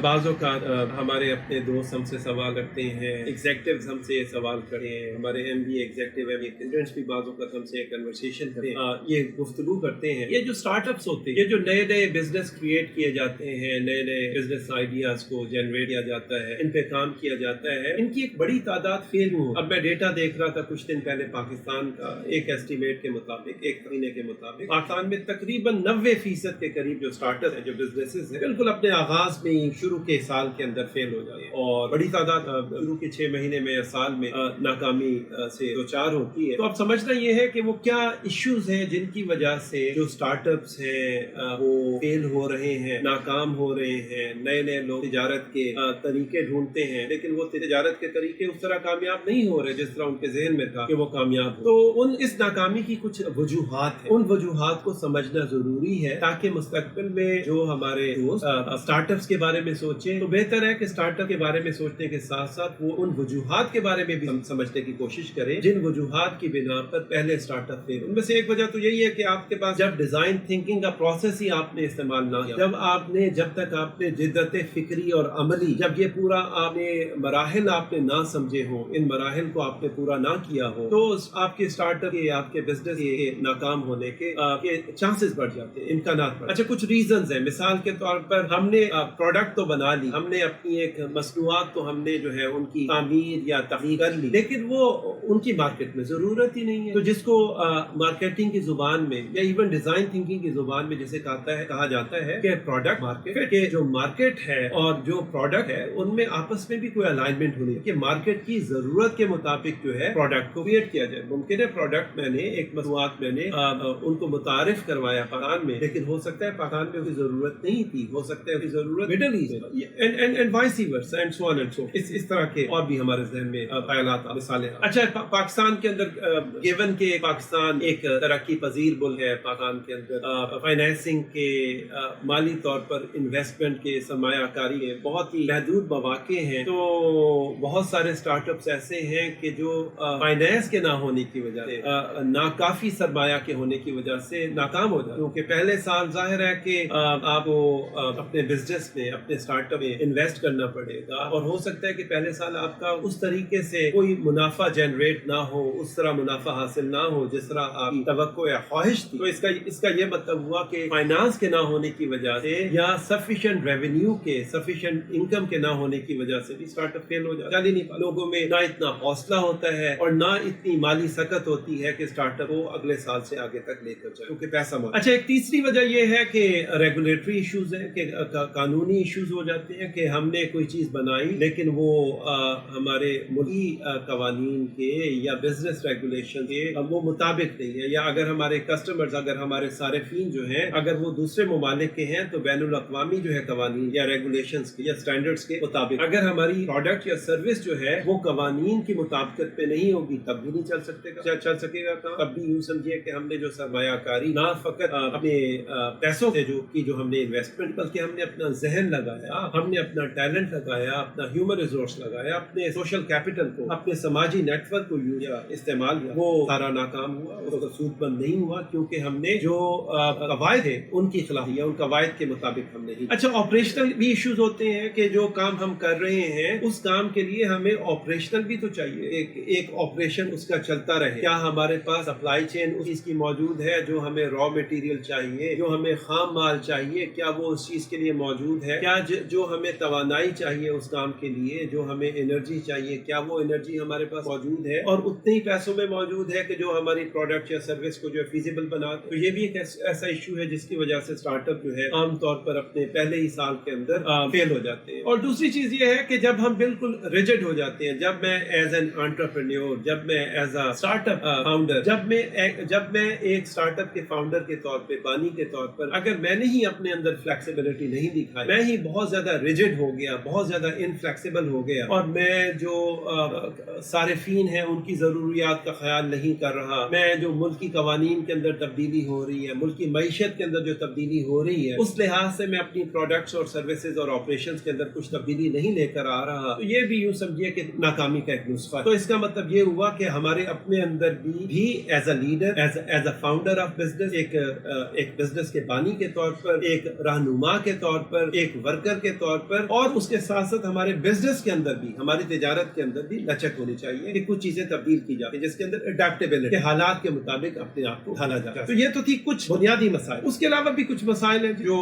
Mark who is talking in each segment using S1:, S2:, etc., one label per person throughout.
S1: بعض اوقات ہمارے اپنے دوست ہم سے سوال رکھتے ہیں، ایگزیکٹوز ہم سے سوال کرتے ہیں، ہمارے ایم بی ایگزیکٹو اسٹوڈنٹس بھی بعض اوقات ہم سے کنورسیشن کرتے ہیں، یہ گفتگو کرتے ہیں۔ یہ جو اسٹارٹ اپس ہوتے ہیں، یہ جو نئے نئے بزنس کریٹ کیے جاتے ہیں، نئے نئے بزنس آئیڈیاز کو جنریٹ کیا جاتا ہے، ان پہ کام کیا جاتا ہے، ان کی ایک بڑی تعداد فیل ہو۔ اب میں ڈیٹا دیکھ رہا تھا کچھ دن پہلے پاکستان کا، ایک ایسٹیمیٹ کے مطابق، ایک مہینے کے مطابق پاکستان میں تقریباً 90% کے قریب جو اسٹارٹ اپ ہے، جو بزنسز ہیں، بالکل اپنے آغاز میں شروع کے سال کے اندر فیل ہو جائے اور بڑی تعداد شروع کے 6 مہینے میں یا سال میں ناکامی سے دوچار ہوتی ہے۔ تو اب سمجھنا یہ ہے کہ وہ کیا ایشوز ہیں جن کی وجہ سے جو سٹارٹ اپس ہیں وہ فیل ہو رہے ہیں، ناکام ہو رہے ہیں۔ نئے نئے لوگ تجارت کے طریقے ڈھونڈتے ہیں، لیکن وہ تجارت کے طریقے اس طرح کامیاب نہیں ہو رہے جس طرح ان کے ذہن میں تھا کہ وہ کامیاب ہو۔ تو اس ناکامی کی کچھ وجوہات ہیں، ان وجوہات کو سمجھنا ضروری ہے تاکہ مستقبل میں جو ہمارے دوست سٹارٹ اپس کے بارے میں سوچیں تو بہتر ہے کہ سٹارٹ اپ کے بارے میں سوچنے کے ساتھ ساتھ وہ ان وجوہات کے بارے میں بھی سمجھنے کی کوشش کریں جن وجوہات کی بنا پر پہلے سٹارٹ اپ فیل۔ ان میں سے ایک وجہ تو یہی ہے کہ آپ کے پاس جب ڈیزائن تھنکنگ کا پروسیس ہی آپ نے استعمال نہ کیا، جب تک آپ نے جدت فکری اور عملی، جب یہ پورا آپ نے مراحل آپ نے نہ سمجھے ہوں، ان مراحل کو آپ نے پورا نہ کیا ہو، تو آپ کے سٹارٹ اپ کے، آپ کے بزنس کے ناکام ہونے کے چانسز بڑھ جاتے ہیں، امکانات بڑھ۔ اچھا، کچھ ریزنز ہیں۔ مثال کے طور پر ہم نے پروڈکٹ تو بنا لی، ہم نے اپنی ایک مصنوعات تو ہم نے جو ہے ان کی تعمیر یا تحقیق کر لی، لیکن وہ ان کی مارکیٹ میں ضرورت ہی نہیں ہے۔ تو جس کو مارکیٹنگ کی زبان میں یا ایون ڈیزائن تھنکنگ کی زبان میں جسے کہا جاتا ہے کہ پروڈکٹ مارکیٹ، کہ جو مارکیٹ ہے اور جو پروڈکٹ ہے ان میں آپس میں بھی کوئی الائنمنٹ ہونی ہے کہ مارکیٹ کی ضرورت کے مطابق جو ہے پروڈکٹ کو کریٹ کیا جائے۔ ممکن ہے پروڈکٹ میں نے ایک مصنوعات میں نے ان کو متعارف کروایا پاکستان میں، لیکن ہو سکتا ہے پاکستان میں اس کی ضرورت نہیں تھی، ہو سکتا ہے اس کی ضرورت Middle East and vice versa and so on and so, اس طرح کے اور بھی ہمارے ذہن میں خیالات، مثالیں۔ اچھا، پاکستان کے اندر گیون کہ پاکستان ایک ترقی پذیر ملک ہے، پاکستان کے اندر فائنینسنگ کے، مالی طور پر انویسٹمنٹ کے، سرمایہ کاری کے بہت ہی محدود مواقع ہیں، تو بہت سارے سٹارٹ اپس ایسے ہیں کہ جو فائنینس کے نہ ہونے کی وجہ سے، ناکافی سرمایہ کے ہونے کی وجہ سے ناکام ہو جاتے، کیونکہ پہلے سال ظاہر ہے کہ آپ کو اپنے بزنس میں، اپنے سٹارٹ اپ میں انویسٹ کرنا پڑے گا، اور ہو سکتا ہے کہ پہلے سال آپ کا اس طریقے سے کوئی منافع جنریٹ نہ ہو، اس طرح منافع حاصل نہ ہو جس طرح آپ کی توقع یا خواہش تھی۔ تو اس کا یہ مطلب ہوا کہ فائنانس کے نہ ہونے کی وجہ سے یا سفیشینٹ ریونیو کے، سفیشینٹ انکم کے نہ ہونے کی وجہ سے بھی سٹارٹ اپ فیل ہو جاتا ہے۔ چل ہی نہیں پا، لوگوں میں نہ اتنا حوصلہ ہوتا ہے اور نہ اتنی مالی سکت ہوتی ہے کہ سٹارٹ اپ کو اگلے سال سے آگے تک لے کر جائے، کیونکہ پیسہ مانگتا ہے۔ اچھا، ایک تیسری وجہ یہ ہے کہ ریگولیٹری ایشوز ہیں، کہ قانونی ایشوز ہو جاتے ہیں کہ ہم نے کوئی چیز بنائی لیکن وہ ہمارے ملکی قوانین کے یا بزنس ریگولیشن کے وہ مطابق نہیں ہے، یا اگر ہمارے کسٹمرز، اگر ہمارے صارفین جو ہیں اگر وہ دوسرے ممالک کے ہیں تو بین الاقوامی جو ہے قوانین یا ریگولیشنز کے یا سٹینڈرڈز کے مطابق اگر ہماری پروڈکٹ یا سروس جو ہے وہ قوانین کی مطابقت پہ نہیں ہوگی تب بھی نہیں چل سکے گا کام۔ تب بھی یوں سمجھیے کہ ہم نے جو سرمایہ کاری نہ فقط اپنے پیسوں سے جو ہم نے انویسٹمنٹ، بلکہ ہم نے اپنا ذہن لگایا، ہم نے اپنا ٹیلنٹ لگایا، اپنا ہیومن ریسورس لگایا، اپنے سوشل کیپٹل کو، اپنے سماجی نیٹ ورک کو استعمال کیا، وہ سارا ناکام ہوا، اس کا سود بند نہیں ہوا، کیونکہ ہم نے جو قواعد ہیں ان کی خلاف یا ان قواعد کے مطابق ہم نہیں۔ اچھا، آپریشنل بھی ایشوز ہوتے ہیں کہ جو کام ہم کر رہے ہیں اس کام کے لیے ہمیں آپریشنل بھی تو چاہیے، ایک آپریشن اس کا چلتا رہے۔ کیا ہمارے پاس سپلائی چین اس چیز کی موجود ہے جو ہمیں را مٹیریل چاہیے، جو ہمیں خام مال چاہیے، کیا وہ اس چیز کے لیے موجود ہے؟ کیا جو ہمیں توانائی چاہیے اس کام کے لیے، جو ہمیں انرجی چاہیے، کیا وہ انرجی ہمارے پاس موجود ہے اور اتنے ہی پیسوں میں موجود ہے کہ جو ہماری پروڈکٹ یا سروس کو جو ہے فیزیبل بنا دے؟ تو یہ بھی ایک ایسا ایشو ہے جس کی وجہ سے سٹارٹ اپ جو ہے عام طور پر اپنے پہلے ہی سال کے اندر فیل ہو جاتے ہیں۔ اور دوسری چیز یہ ہے کہ جب ہم بالکل ریجڈ ہو جاتے ہیں، جب میں ایز این انٹرپرینیور، جب میں as a start up founder, جب میں ایک سٹارٹ اپ کے فاؤنڈر کے طور پہ، بانی کے طور پر، اگر میں نے ہی اپنے اندر فلیکسیبلٹی نہیں دکھائی، میں ہی بہت زیادہ ریجڈ ہو گیا، بہت زیادہ انفلیکسیبل ہو گیا، اور میں جو صارفین ہیں ان کی ضروریات کا خیال نہیں کر رہا، میں جو ملکی قوانین کے اندر تبدیلی ہو رہی ہے، ملکی معیشت کے اندر جو تبدیلی ہو رہی ہے اس لحاظ سے میں اپنی پروڈکٹس اور سروسز اور آپریشنز کے اندر کچھ تبدیلی نہیں لے کر آ رہا، تو یہ بھی یوں سمجھیے کہ ناکامی کا ایک نسخہ ہے۔ تو اس کا مطلب یہ ہوا کہ ہمارے اپنے اندر بھی as a leader, as a founder of business, ایک بزنس کے بانی کے طور پر، ایک رہنما کے طور پر، ایک ورکر کے طور پر اور اس کے ساتھ ساتھ ہمارے بزنس کے اندر بھی, ہماری تجارت کے اندر بھی لچک ہونی چاہیے کہ کچھ چیزیں تبدیل کی جاتی ہیں جس کے اندر اڈیپٹیبلٹی, حالات کے مطابق اپنے آپ کو ڈھالا جاتا ہے. تو یہ تو تھی کچھ بنیادی مسائل. اس کے علاوہ بھی کچھ مسائل ہیں جو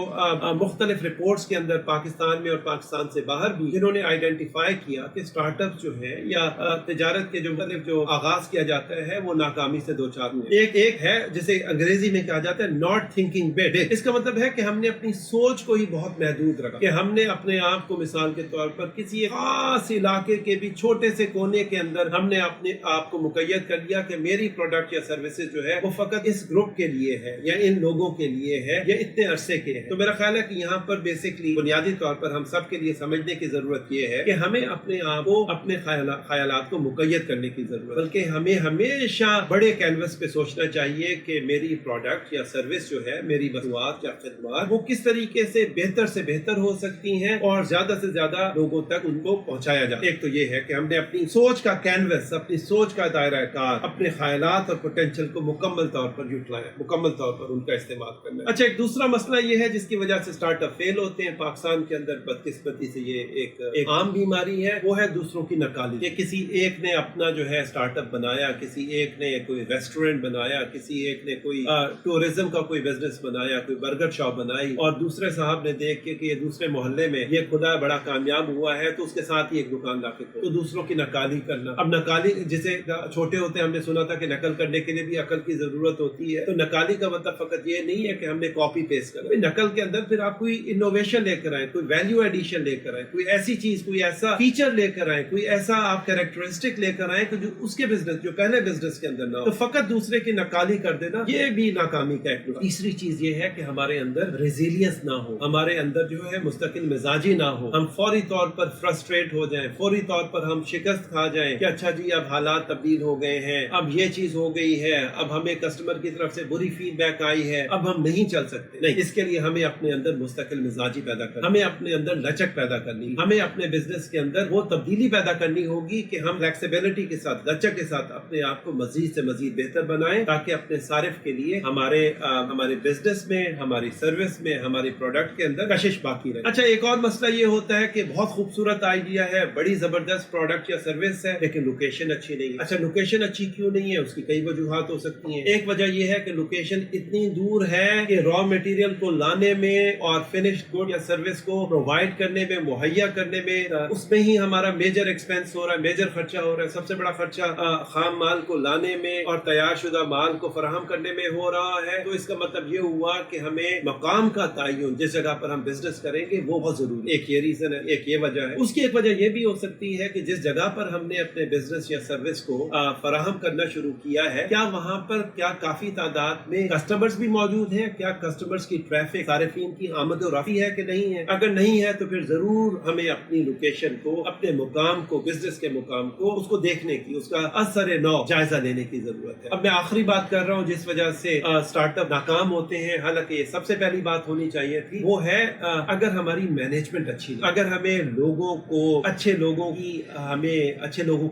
S1: مختلف رپورٹس کے اندر پاکستان میں اور پاکستان سے باہر بھی جنہوں نے آئیڈینٹیفائی کیا کہ اسٹارٹ اپ جو ہے یا تجارت کے جو آغاز کیا جاتا ہے وہ ناکامی سے دو چار میں ایک ہے جسے انگریزی میں کہا جاتا ہے ناٹ تھنکنگ بگ. اس کا مطلب ہے کہ ہم نے اپنی سوچ کو ہی بہت محدود رکھا, کہ ہم نے اپنے آپ کو مثال کے طور پر کسی خاص علاقے کے بھی چھوٹے سے کونے کے اندر ہم نے اپنے آپ کو مقید کر لیا کہ میری پروڈکٹ یا سروسز جو ہے وہ فقط اس گروپ کے لیے ہے یا ان لوگوں کے لیے ہے یا اتنے عرصے کے ہے. تو میرا خیال ہے کہ یہاں پر بیسکلی بنیادی طور پر ہم سب کے لیے سمجھنے کی ضرورت یہ ہے کہ ہمیں اپنے آپ کو اپنے خیالات کو مقید کرنے کی ضرورت, بلکہ ہمیں ہمیشہ بڑے کینوس پہ سوچنا چاہیے کہ میری پروڈکٹ یا سروس جو ہے, میری مصنوعات یا خدمات وہ کس طریقے سے بہتر ہو سکتی ہیں اور زیادہ سے زیادہ لوگوں تک ان کو پہنچایا جائے. ایک تو یہ ہے کہ ہم نے اپنی سوچ کا کینوس, اپنی سوچ کا دائرہ کار, اپنے خیالات اور پوٹینشیل کو مکمل طور پر یوٹیلائز, مکمل طور پر ان کا استعمال کرنا. اچھا, ایک دوسرا مسئلہ یہ ہے جس کی وجہ سے اسٹارٹ اپ فیل ہوتے ہیں پاکستان کے اندر, بدقسمتی سے یہ ایک عام بیماری ہے, وہ ہے دوسروں کی نقالی. کہ کسی ایک نے اپنا جو ہے اسٹارٹ اپ بنایا, کسی ایک نے کوئی ریسٹورینٹ بنایا, کسی ایک نے کوئی ٹورزم کا کوئی بزنس بنایا, کوئی برگر شاپ بنائی, اور دوسرے صاحب نے دیکھ کے کہ یہ دوسرے محلے میں یہ کھلا بڑا کامیاب ہوا ہے تو اس کے ساتھ ہی ایک دکان رکھے, تو دوسروں کی نقالی کرنا. اب نقالی جسے چھوٹے ہوتے ہم نے سنا تھا کہ نقل کرنے کے لیے بھی عقل کی ضرورت ہوتی ہے, تو نقالی کا مطلب فقط یہ نہیں ہے کہ ہم نے کاپی پیسٹ کرنا. نقل کے اندر پھر آپ کوئی انوویشن لے کر آئیں, کوئی ویلیو ایڈیشن لے کر آئیں, کوئی ایسی چیز, کوئی ایسا فیچر لے کر آئیں, کوئی ایسا آپ کیریکٹرسٹک لے کر آئیں کہ جو اس کے بزنس, جو پہلے بزنس کے اندر نہ ہو. تو فقط دوسرے کی نقالی کر دینا یہ بھی ناکامی کا ایک. تیسری چیز یہ ہے کہ ہمارے اندر ریزیلینس نہ ہو, ہمارے اندر جو ہے مستقل مزاجی نہ ہو, ہم فوری طور پر فرسٹریٹ ہو جائیں, فوری طور پر ہم شکست کھا جائیں کہ اچھا جی اب حالات تبدیل ہو گئے ہیں, اب یہ چیز ہو گئی ہے, اب ہمیں کسٹمر کی طرف سے بری فیڈ بیک آئی ہے, اب ہم نہیں چل سکتے. نہیں, اس کے لیے ہمیں اپنے اندر مستقل مزاجی پیدا کرنا, ہمیں اپنے اندر لچک پیدا کرنی, ہمیں اپنے بزنس کے اندر وہ تبدیلی پیدا کرنی ہوگی کہ ہم فلیکسیبلٹی کے ساتھ, لچک کے ساتھ اپنے آپ کو مزید سے مزید بہتر بنائیں, تاکہ اپنے صارف کے لیے ہمارے بزنس میں, ہماری سروس میں, ہماری پروڈکٹ کے اندر کشش باقی رہے. اچھا, ایک اور مسئلہ یہ ہوتا ہے کہ بہت خوبصورت آئیڈیا ہے, بڑی زبردست پروڈکٹ یا سروس ہے, لیکن لوکیشن اچھی نہیں ہے. اچھا, لوکیشن اچھی کیوں نہیں ہے؟ اس کی کئی وجوہات ہو سکتی ہیں. ایک وجہ یہ ہے کہ لوکیشن اتنی دور ہے کہ را مٹیریل کو لانے میں اور فنشڈ گڈ یا سروس کو پرووائڈ کرنے میں, مہیا کرنے میں, اس میں ہی ہمارا میجر ایکسپینس ہو رہا ہے, میجر خرچہ ہو رہا ہے. سب سے بڑا خرچہ خام مال کو لانے میں اور تیار شدہ مال کو فراہم کرنے میں ہو رہا ہے. تو اس کا مطلب یہ ہوا کہ ہمیں مقام کا تعین, جس جگہ پر ہم بزنس کریں گے, وہ بہت ضروری ہے. ایک یہ ریزن ہے, ایک یہ وجہ ہے. اس کی ایک وجہ یہ بھی ہو سکتی ہے کہ جس جگہ پر ہم نے اپنے بزنس یا سروس کو فراہم کرنا شروع کیا ہے, کیا وہاں پر کیا کافی تعداد میں کسٹمرز بھی موجود ہیں, کیا کسٹمرز کی ٹریفک, صارفین کی آمد و رفع ہے کہ نہیں ہے. اگر نہیں ہے تو پھر ضرور ہمیں اپنی لوکیشن کو, اپنے مقام کو, بزنس کے مقام کو, اس کو دیکھنے کی, اس کا اثر نو جائزہ لینے کی ضرورت ہے. اب میں آخری بات کر رہا ہوں جس وجہ سے اسٹارٹ اپ ناکام ہوتے ہیں, حالانکہ یہ سب سے پہلی بات ہونی چاہیے تھی, وہ ہے اگر ہماری مینجمنٹ اچھی نہیں, اگر ہمیں لوگوں کو, اچھے لوگوں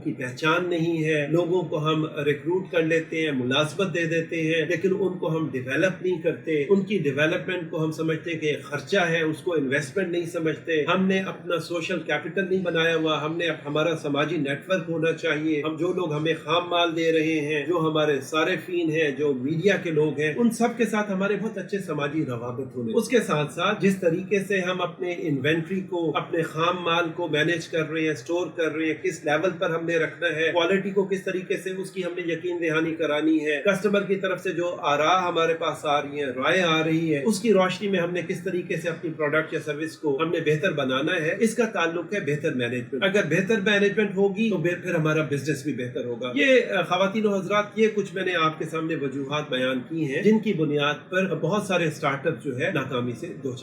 S1: کی پہچان نہیں ہے, لوگوں کو ہم ریکروٹ کر لیتے ہیں, ملازمت دے دیتے ہیں, لیکن ان کو ہم ڈیولپ نہیں کرتے, ان کی ڈیولپمنٹ کو ہم سمجھتے کہ خرچہ ہے, اس کو انویسٹمنٹ نہیں سمجھتے, ہم نے اپنا سوشل کیپٹل نہیں بنایا ہوا, ہم نے ہمارا سماجی نیٹ ورک ہونا چاہیے, ہم جو لوگ ہمیں خام مال دے رہے ہیں, جو ہمارے صارفین ہیں, جو میڈیا کے لوگ ہیں, ان سب کے ساتھ ہمارے بہت اچھے سماجی روابط ہونے. اس کے ساتھ ساتھ جس طریقے سے ہم اپنے انوینٹری کو, اپنے خام مال کو مینج کر رہے ہیں, سٹور کر رہے ہیں, کس لیول پر ہم نے رکھنا ہے, کوالٹی کو کس طریقے سے اس کی ہم نے یقین دہانی کرانی ہے, کسٹمر کی طرف سے جو آراء ہمارے پاس آ رہی ہیں, رائے آ رہی ہے, اس کی روشنی میں ہم نے کس طریقے سے اپنی پروڈکٹ یا سروس کو ہم نے بہتر بنانا ہے, اس کا تعلق ہے بہتر مینجمنٹ. اگر بہتر مینجمنٹ ہوگی تو پھر ہمارا بزنس بھی بہتر ہوگا. یہ خواتین و حضرات, یہ کچھ میں نے آپ کے سامنے وجوہات بیان کی ہیں جن کی بنیاد پر بہت سارے اسٹارٹ اپ جو ہے ناکامی سے دوچار